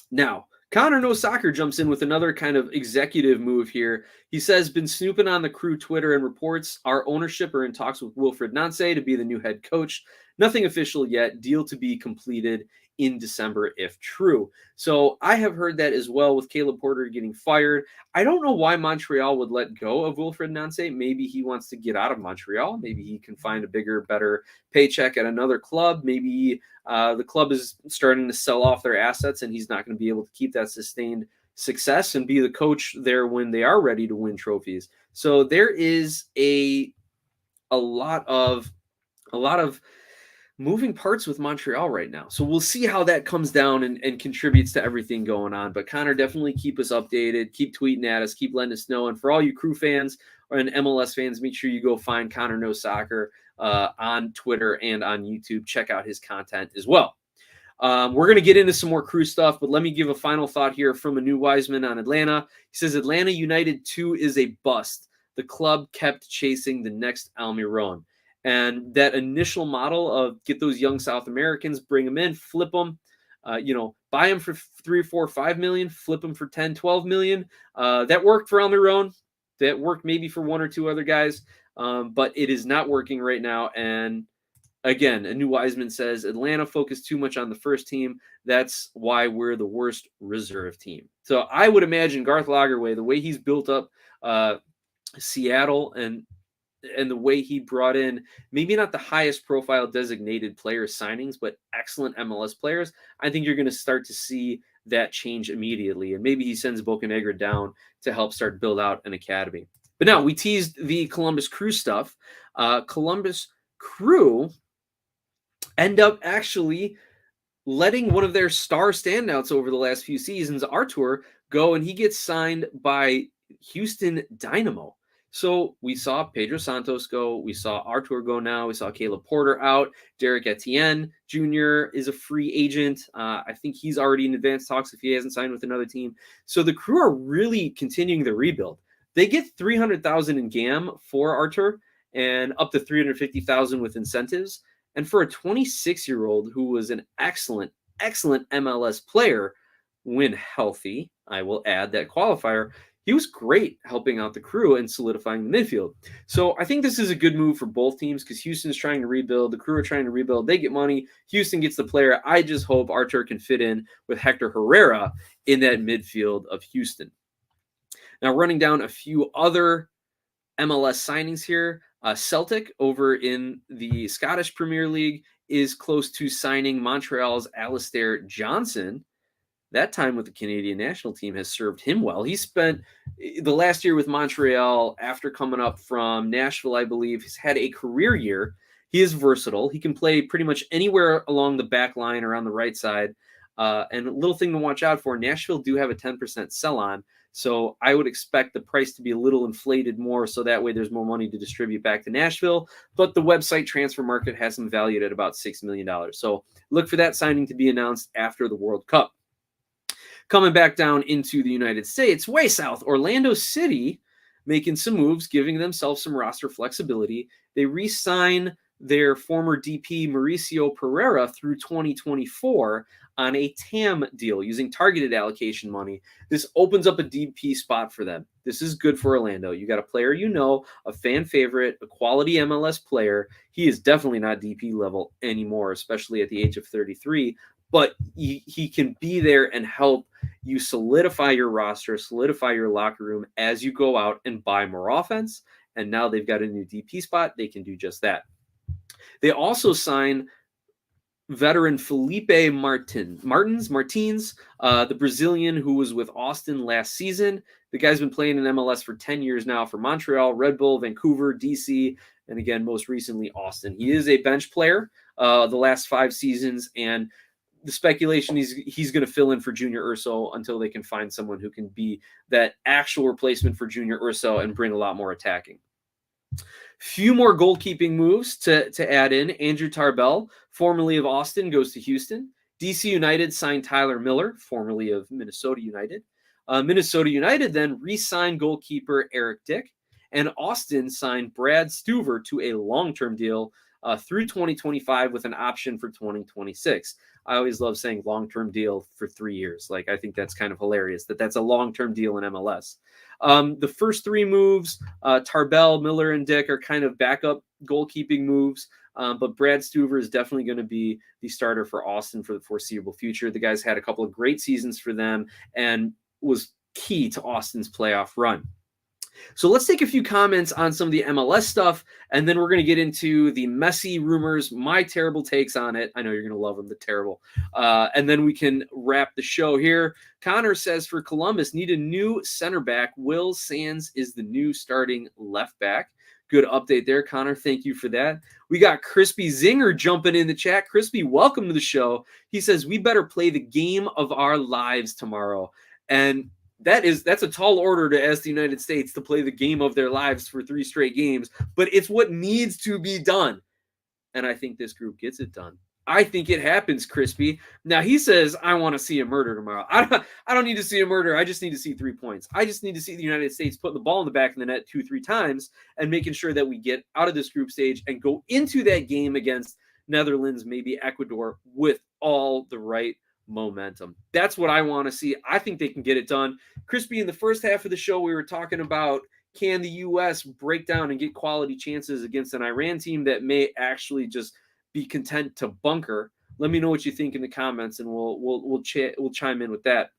S1: Now, Connor No Soccer jumps in with another kind of executive move here. He says, been snooping on the Crew Twitter and reports our ownership are in talks with Wilfred Nancy to be the new head coach. Nothing official yet. Deal to be completed in December if true. So I have heard that as well with Caleb Porter getting fired. I don't know why Montreal would let go of Wilfred Nancy. Maybe he wants to get out of Montreal. Maybe he can find a bigger, better paycheck at another club. Maybe the club is starting to sell off their assets and he's not going to be able to keep that sustained success and be the coach there when they are ready to win trophies. So there is a lot of moving parts with Montreal right now. So we'll see how that comes down and contributes to everything going on. But Connor, definitely keep us updated, keep tweeting at us, keep letting us know. And for all you Crew fans and MLS fans, make sure you go find Connor No Soccer on Twitter and on YouTube. Check out his content as well. We're going to get into some more Crew stuff, but let me give a final thought here from a new Wiseman on Atlanta. He says, Atlanta United 2 is a bust. The club kept chasing the next Almiron. And that initial model of get those young South Americans, bring them in, flip them, buy them for 3, 4, 5 million, flip them for 10, 12 million. That worked for Almiron. That worked maybe for one or two other guys, but it is not working right now. And again, a new Wiseman says Atlanta focused too much on the first team. That's why we're the worst reserve team. So I would imagine Garth Lagerwey, the way he's built up Seattle and the way he brought in maybe not the highest profile designated player signings, but excellent MLS players, I think you're going to start to see that change immediately. And maybe he sends Bocanegra down to help start build out an academy. But now we teased the Columbus Crew stuff. Columbus Crew end up actually letting one of their star standouts over the last few seasons, Artur, go, and he gets signed by Houston Dynamo. So we saw Pedro Santos go. We saw Artur go now. We saw Caleb Porter out. Derek Etienne Jr. is a free agent. I think he's already in advanced talks if he hasn't signed with another team. So the Crew are really continuing the rebuild. They get $300,000 in GAM for Artur and up to $350,000 with incentives. And for a 26-year-old who was an excellent MLS player when healthy, I will add that qualifier, he was great helping out the Crew and solidifying the midfield. So I think this is a good move for both teams because Houston's trying to rebuild. The Crew are trying to rebuild. They get money. Houston gets the player. I just hope Artur can fit in with Hector Herrera in that midfield of Houston. Now, running down a few other MLS signings here. Celtic over in the Scottish Premier League is close to signing Montreal's Alistair Johnson. That time with the Canadian national team has served him well. He spent the last year with Montreal after coming up from Nashville, I believe. He's had a career year. He is versatile. He can play pretty much anywhere along the back line or on the right side. And a little thing to watch out for, Nashville do have a 10% sell-on. So I would expect the price to be a little inflated more, so that way there's more money to distribute back to Nashville. But the website transfer market has him valued at about $6 million. So look for that signing to be announced after the World Cup. Coming back down into the United States, way south, Orlando City making some moves, giving themselves some roster flexibility. They re-sign their former DP Mauricio Pereira through 2024 on a TAM deal using targeted allocation money. This opens up a DP spot for them. This is good for Orlando. You got a player a fan favorite, a quality MLS player. He is definitely not DP level anymore, especially at the age of 33, but he can be there and help you solidify your roster, solidify your locker room as you go out and buy more offense. And now they've got a new DP spot. They can do just that. They also sign veteran Felipe Martins, the Brazilian who was with Austin last season. The guy's been playing in MLS for 10 years now for Montreal, Red Bull, Vancouver, DC, and again, most recently, Austin. He is a bench player the last 5 seasons, and the speculation is he's going to fill in for Junior Urso until they can find someone who can be that actual replacement for Junior Urso and bring a lot more attacking. Few more goalkeeping moves to add in. Andrew Tarbell, formerly of Austin, goes to Houston. DC United signed Tyler Miller, formerly of Minnesota United. Minnesota United then re-signed goalkeeper Eric Dick, and Austin signed Brad Stuver to a long-term deal through 2025 with an option for 2026. I always love saying long-term deal for 3 years. Like, I think that's kind of hilarious that's a long-term deal in MLS. The first 3 moves, Tarbell, Miller, and Dick are kind of backup goalkeeping moves. But Brad Stuver is definitely going to be the starter for Austin for the foreseeable future. The guy's had a couple of great seasons for them and was key to Austin's playoff run. So let's take a few comments on some of the MLS stuff, and then we're going to get into the Messi rumors, my terrible takes on it. I know you're going to love them, the terrible. And then we can wrap the show here. Connor says for Columbus, need a new center back. Will Sands is the new starting left back. Good update there, Connor. Thank you for that. We got Crispy Zinger jumping in the chat. Crispy, welcome to the show. He says, we better play the game of our lives tomorrow. And that's a tall order to ask the United States to play the game of their lives for 3 straight games, but it's what needs to be done. And I think this group gets it done. I think it happens, Crispy. Now, he says, I want to see a murder tomorrow. I don't need to see a murder. I just need to see 3 points. I just need to see the United States putting the ball in the back of the net 2-3 times and making sure that we get out of this group stage and go into that game against Netherlands, maybe Ecuador, with all the right momentum. That's what I want to see. I think they can get it done. Crispy, in the first half of the show, we were talking about, can the U.S. break down and get quality chances against an Iran team that may actually just be content to bunker? Let me know what you think in the comments, and we'll chime in with that.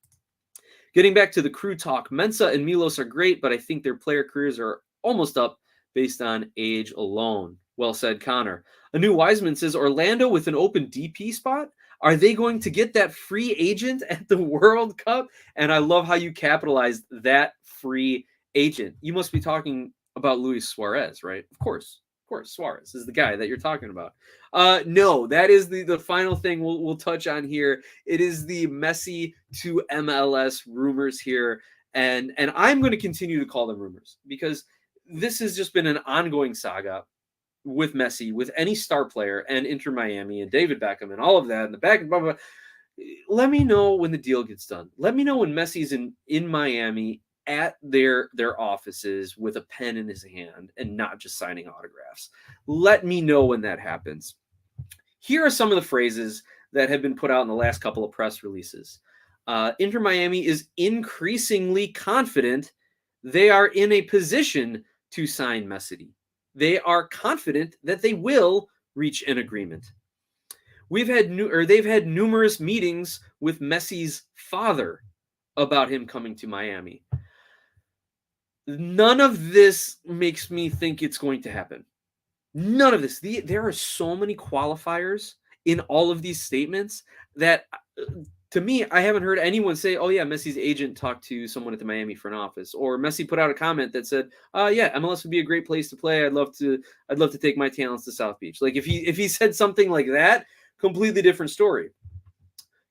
S1: Getting back to the crew talk, Mensah and Milos are great, but I think their player careers are almost up based on age alone. Well said, Connor. A new Wiseman says, Orlando with an open DP spot? Are they going to get that free agent at the World Cup? And I love how you capitalized that free agent. You must be talking about Luis Suarez, right? Of course, Suarez is the guy that you're talking about. No, that is the final thing we'll touch on here. It is the Messi to MLS rumors here. And I'm going to continue to call them rumors because this has just been an ongoing saga with Messi, with any star player, and Inter Miami and David Beckham and all of that in the back. Blah, blah, blah. Let me know when the deal gets done. Let me know when Messi's in Miami at their offices with a pen in his hand and not just signing autographs. Let me know when that happens. Here are some of the phrases that have been put out in the last couple of press releases. Inter Miami is increasingly confident they are in a position to sign Messi. They are confident that they will reach an agreement. They've had numerous meetings with Messi's father about him coming to Miami. None of this makes me think it's going to happen. None of this. There are so many qualifiers in all of these statements that, to me, I haven't heard anyone say, oh, yeah, Messi's agent talked to someone at the Miami front office. Or Messi put out a comment that said, yeah, MLS would be a great place to play. I'd love to take my talents to South Beach. Like, if he said something like that, completely different story.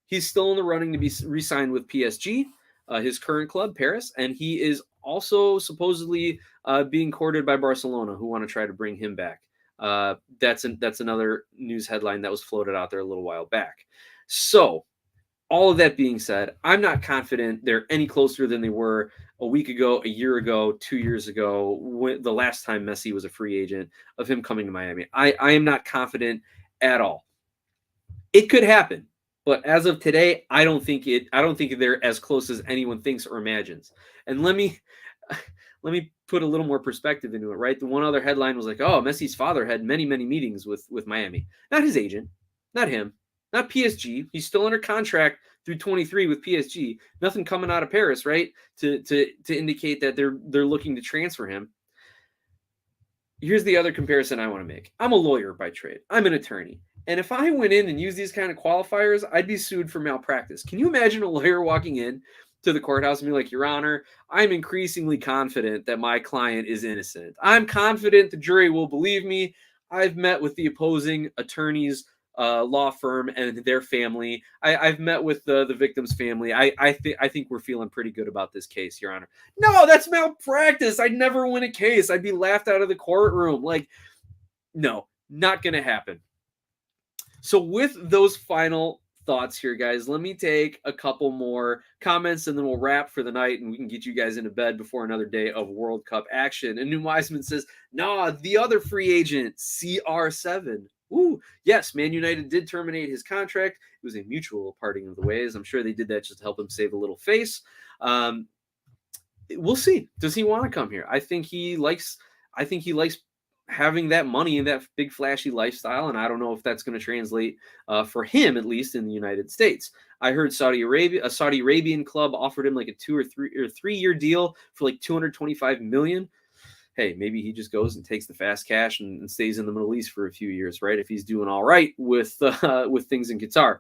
S1: He's still in the running to be re-signed with PSG. his current club, Paris, and he is also supposedly being courted by Barcelona, who want to try to bring him back. That's another news headline that was floated out there a little while back. So, all of that being said, I'm not confident they're any closer than they were a week ago, a year ago, 2 years ago, when the last time Messi was a free agent, of him coming to Miami. I am not confident at all. It could happen, but as of today, I don't think they're as close as anyone thinks or imagines. And let me put a little more perspective into it, right? The one other headline was like, "Oh, Messi's father had many meetings with Miami." Not his agent, not him, not PSG. He's still under contract through 23 with PSG. Nothing coming out of Paris, right? To indicate that they're looking to transfer him. Here's the other comparison I want to make. I'm a lawyer by trade. I'm an attorney. And if I went in and used these kind of qualifiers, I'd be sued for malpractice. Can you imagine a lawyer walking in to the courthouse and be like, "Your Honor, I'm increasingly confident that my client is innocent. I'm confident the jury will believe me. I've met with the opposing attorney's law firm and their family. I've met with the victim's family. I think we're feeling pretty good about this case, Your Honor." No, that's malpractice. I'd never win a case. I'd be laughed out of the courtroom. Like, no, not going to happen. So with those final thoughts here, guys, let me take a couple more comments and then we'll wrap for the night and we can get you guys into bed before another day of World Cup action. And New Wiseman says, "Nah, the other free agent, CR7. Ooh, yes, Man United did terminate his contract. It was a mutual parting of the ways. I'm sure they did that just to help him save a little face. We'll see. Does he want to come here? I think he likes having that money and that big flashy lifestyle, and I don't know if that's going to translate for him, at least in the United States. I heard a Saudi Arabian club offered him like a 2 or 3 year deal for like 225 million. Hey, maybe he just goes and takes the fast cash and stays in the Middle East for a few years, right? If he's doing all right with things in Qatar.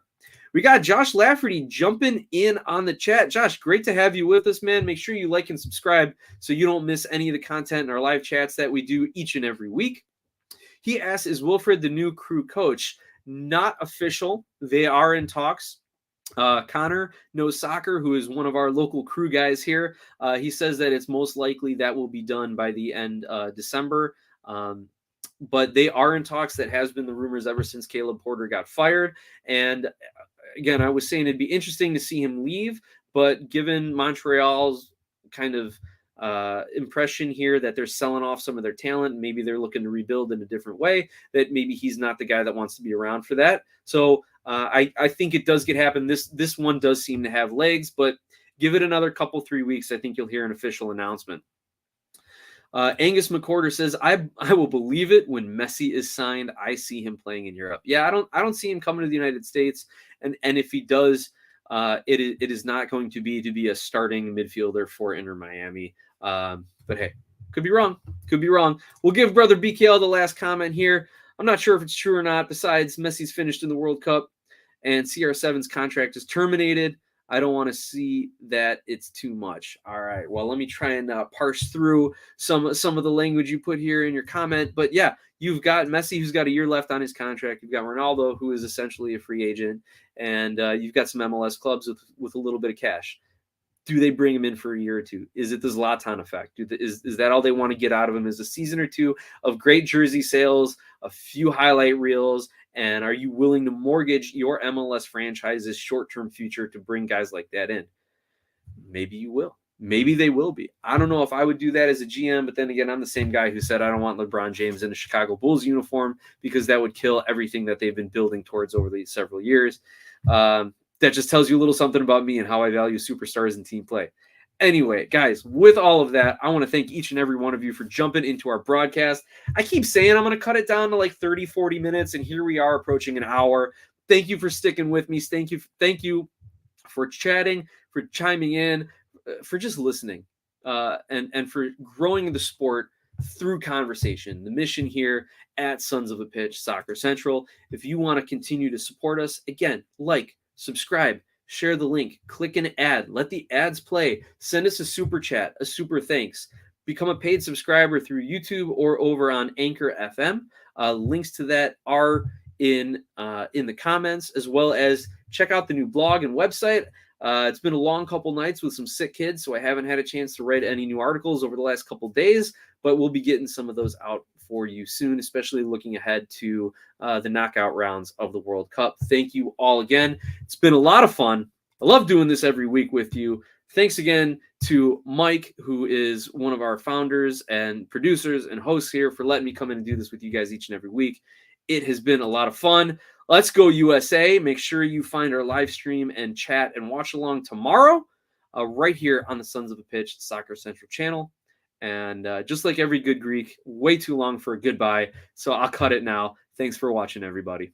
S1: We got Josh Lafferty jumping in on the chat. Josh, great to have you with us, man. Make sure you like and subscribe so you don't miss any of the content in our live chats that we do each and every week. He asks, "Is Wilfred the new crew coach?" Not official. They are in talks. Connor Knows Soccer, who is one of our local crew guys here, he says that it's most likely that will be done by the end December. But they are in talks. That has been the rumors ever since Caleb Porter got fired. And again, I was saying it'd be interesting to see him leave, but given Montreal's kind of impression here that they're selling off some of their talent, maybe they're looking to rebuild in a different way, that maybe he's not the guy that wants to be around for that. So I think it does get happen. This one does seem to have legs, but give it another 3 weeks. I think you'll hear an official announcement. Angus McCorder says, I will believe it when Messi is signed. I see him playing in Europe. Yeah, I don't see him coming to the United States. And if he does, it is not going to be a starting midfielder for Inter Miami. But hey, could be wrong. Could be wrong. We'll give brother BKL the last comment here. I'm not sure if it's true or not. Besides, Messi's finished in the World Cup and CR7's contract is terminated. I don't want to see that it's too much. All right. Well, let me try and parse through some of the language you put here in your comment. But yeah, you've got Messi, who's got a year left on his contract. You've got Ronaldo, who is essentially a free agent. And you've got some MLS clubs with a little bit of cash. Do they bring him in for a year or two? Is it the Zlatan effect? Is that all they want to get out of him? Is a season or two of great jersey sales, a few highlight reels, and are you willing to mortgage your MLS franchise's short-term future to bring guys like that in? Maybe you will. Maybe they will be. I don't know if I would do that as a GM, but then again, I'm the same guy who said I don't want LeBron James in a Chicago Bulls uniform because that would kill everything that they've been building towards over these several years. That just tells you a little something about me and how I value superstars and team play. Anyway, guys, with all of that, I want to thank each and every one of you for jumping into our broadcast. I keep saying I'm going to cut it down to like 30, 40 minutes, and here we are approaching an hour. Thank you for sticking with me. Thank you for chatting, for chiming in, for just listening, and for growing the sport through conversation. The mission here at Sons of a Pitch Soccer Central. If you want to continue to support us, again, subscribe, share the link, click an ad, let the ads play, send us a super chat, a super thanks, become a paid subscriber through YouTube or over on Anchor FM. Links to that are in the comments, as well as check out the new blog and website. It's been a long couple nights with some sick kids, so I haven't had a chance to write any new articles over the last couple days, but we'll be getting some of those out for you soon, especially looking ahead to the knockout rounds of the World Cup. Thank you all again. It's been a lot of fun. I love doing this every week with you. Thanks again to Mike, who is one of our founders and producers and hosts here, for letting me come in and do this with you guys each and every week. It has been a lot of fun. Let's go USA. Make sure you find our live stream and chat and watch along tomorrow right here on the Sons of a Pitch Soccer Central channel. And just like every good Greek, way too long for a goodbye. So I'll cut it now. Thanks for watching, everybody.